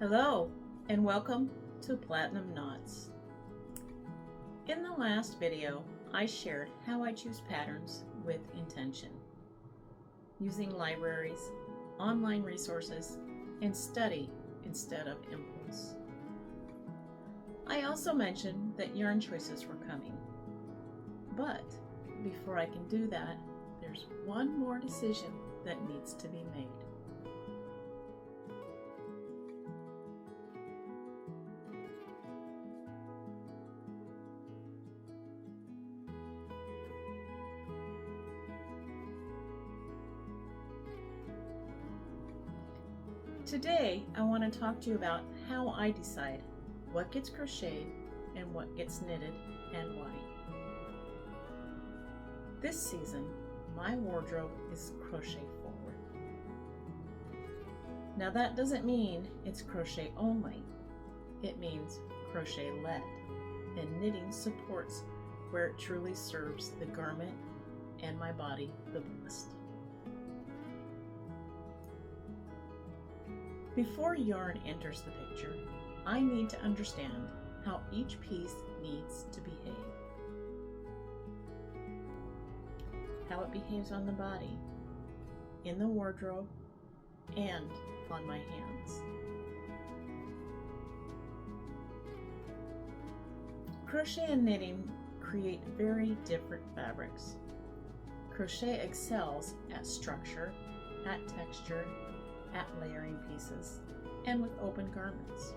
Hello and welcome to Platinum Knots. In the last video, I shared how I choose patterns with intention, using libraries, online resources, and study instead of impulse. I also mentioned that yarn choices were coming, but before I can do that, there's one more decision that needs to be made. Today, I want to talk to you about how I decide what gets crocheted and what gets knitted and why. This season, my wardrobe is crochet-forward. Now that doesn't mean it's crochet only. It means crochet-led, and knitting supports where it truly serves the garment and my body the best. Before yarn enters the picture, I need to understand how each piece needs to behave. How it behaves on the body, in the wardrobe, and on my hands. Crochet and knitting create very different fabrics. Crochet excels at structure, at texture, at layering pieces, and with open garments.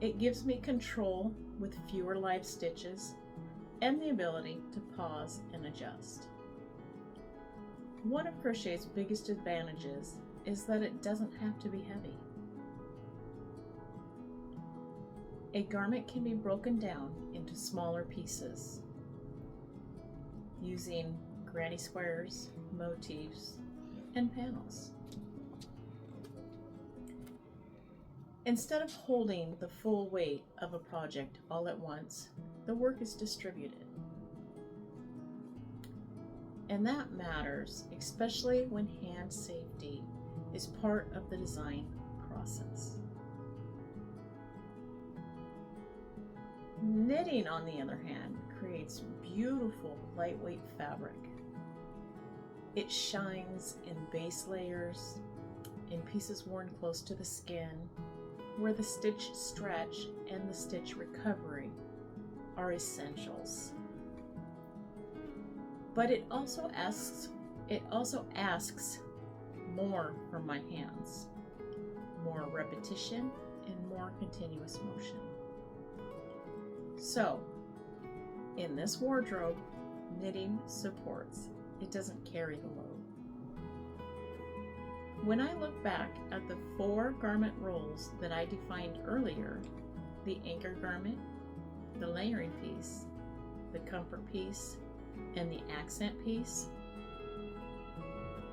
It gives me control with fewer live stitches and the ability to pause and adjust. One of crochet's biggest advantages is that it doesn't have to be heavy. A garment can be broken down into smaller pieces using granny squares, motifs, and panels. Instead of holding the full weight of a project all at once, the work is distributed. And that matters, especially when hand safety is part of the design process. Knitting, on the other hand, creates beautiful lightweight fabric. It shines in base layers, in pieces worn close to the skin, where the stitch stretch and the stitch recovery are essentials. But it also asks more from my hands, more repetition and more continuous motion. So, in this wardrobe, knitting supports. It doesn't carry the load. When I look back at the 4 garment roles that I defined earlier, the anchor garment, the layering piece, the comfort piece, and the accent piece,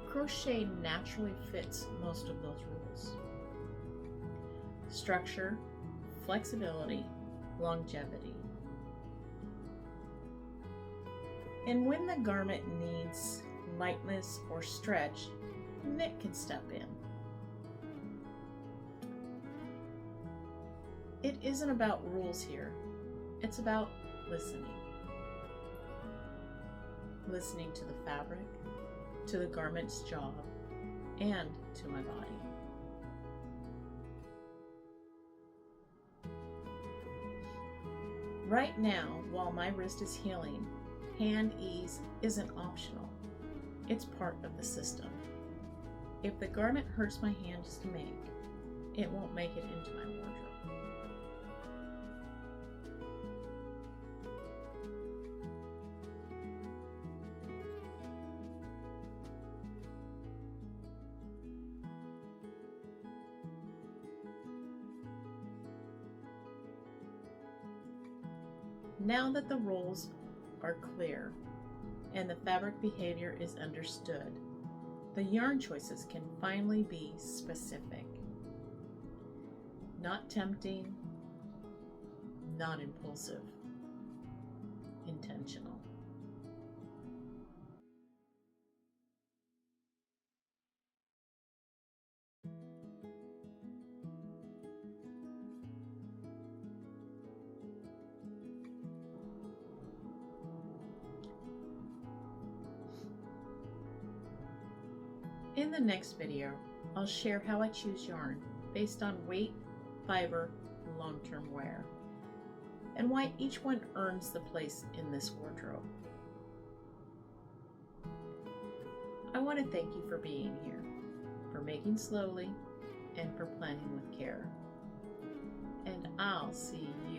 crochet naturally fits most of those roles. Structure, flexibility, longevity. And when the garment needs lightness or stretch, knit can step in. It isn't about rules here. It's about listening. Listening to the fabric, to the garment's job, and to my body. Right now, while my wrist is healing, hand ease isn't optional. It's part of the system. If the garment hurts my hands to make, it won't make it into my wardrobe. Now that the roles are clear and the fabric behavior is understood, the yarn choices can finally be specific. Not tempting, not impulsive, intentional. In the next video, I'll share how I choose yarn based on weight, fiber, and long-term wear, and why each one earns the place in this wardrobe. I want to thank you for being here, for making slowly, and for planning with care. And I'll see you